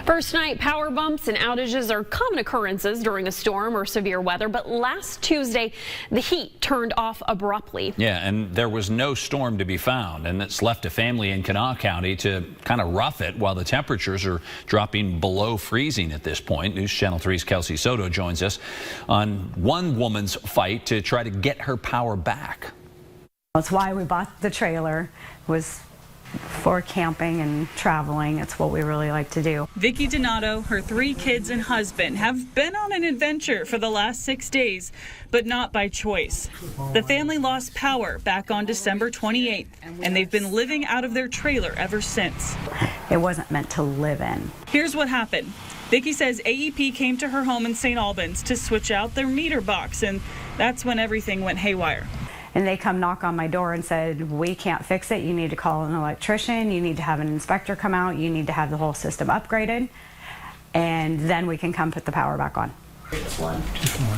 First night, power bumps and outages are common occurrences during a storm or severe weather, but last Tuesday, the heat turned off abruptly. Yeah, and there was no storm to be found, and it's left a family in Kanawha County to kind of rough it while the temperatures are dropping below freezing at this point. News Channel 3's Kelsey Soto joins us on one woman's fight to try to get her power back. That's why we bought the trailer, was for camping and traveling. It's what we really like to do. Vicki Donato, her 3 kids and husband have been on an adventure for the last 6 days, but not by choice. The family lost power back on December 28th, and they've been living out of their trailer ever since. It wasn't meant to live in. Here's what happened. Vicki says AEP came to her home in St. Albans to switch out their meter box, and that's when everything went haywire. And they come knock on my door and said, we can't fix it. You need to call an electrician. You need to have an inspector come out. You need to have the whole system upgraded. And then we can come put the power back on.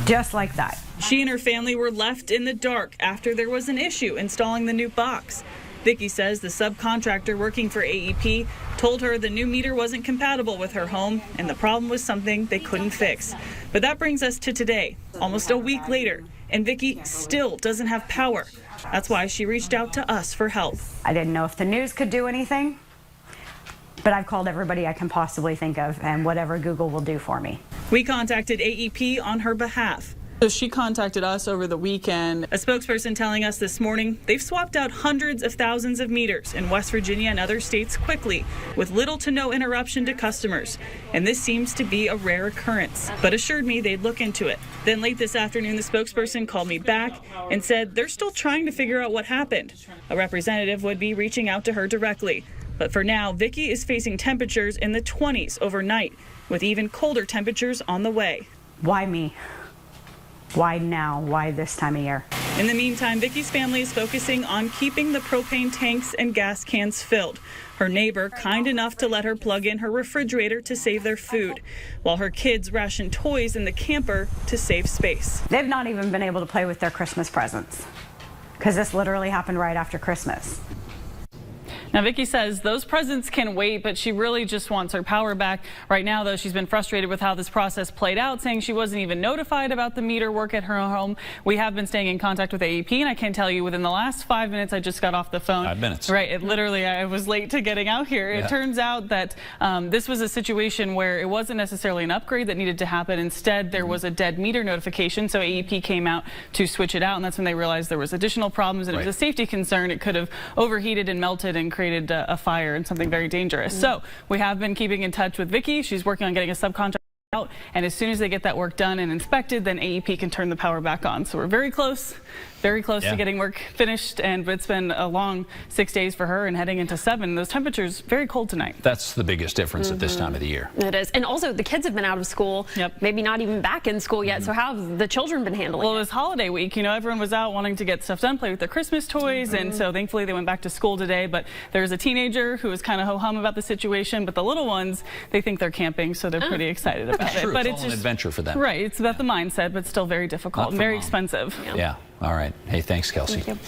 Just like that. She and her family were left in the dark after there was an issue installing the new box. Vicki says the subcontractor working for AEP told her the new meter wasn't compatible with her home and the problem was something they couldn't fix. But that brings us to today, almost a week later, and Vicki still doesn't have power. That's why she reached out to us for help. I didn't know if the news could do anything, but I've called everybody I can possibly think of and whatever Google will do for me. We contacted AEP on her behalf. So she contacted us over the weekend. A spokesperson telling us this morning they've swapped out hundreds of thousands of meters in West Virginia and other states quickly with little to no interruption to customers. And this seems to be a rare occurrence, but assured me they'd look into it. Then late this afternoon, the spokesperson called me back and said they're still trying to figure out what happened. A representative would be reaching out to her directly. But for now, Vicki is facing temperatures in the 20s overnight, with even colder temperatures on the way. Why me? Why now? Why this time of year? In the meantime, Vicki's family is focusing on keeping the propane tanks and gas cans filled. Her neighbor kind enough to let her plug in her refrigerator to save their food, while her kids ration toys in the camper to save space. They've not even been able to play with their Christmas presents because this literally happened right after Christmas. Now, Vicki says those presents can wait, but she really just wants her power back. Right now, though, she's been frustrated with how this process played out, saying she wasn't even notified about the meter work at her home. We have been staying in contact with AEP, and I can tell you within the last 5 minutes, I just got off the phone. 5 minutes. Right. It literally, I was late to getting out here. Yeah. It turns out that this was a situation where it wasn't necessarily an upgrade that needed to happen. Instead, there was a dead meter notification, so AEP came out to switch it out, and that's when they realized there was additional problems, and it was a safety concern. It could have overheated and melted and created a fire and something very dangerous. So we have been keeping in touch with Vicki. She's working on getting a subcontractor out, and as soon as they get that work done and inspected, then AEP can turn the power back on. So we're very close to getting work finished, and it's been a long 6 days for her and heading into 7. Those temperatures very cold tonight. That's the biggest difference at this time of the year. It is. And also the kids have been out of school, maybe not even back in school yet. So how have the children been handling it? Well, it was holiday week. You know, everyone was out wanting to get stuff done, play with their Christmas toys, and so thankfully they went back to school today. But there's a teenager who was kind of ho-hum about the situation, but the little ones, they think they're camping, so they're pretty excited about it. But it's all an adventure for them. Right. It's about the mindset, but still very difficult and very expensive. Yeah. All right. Hey, thanks, Kelsey. Thank you.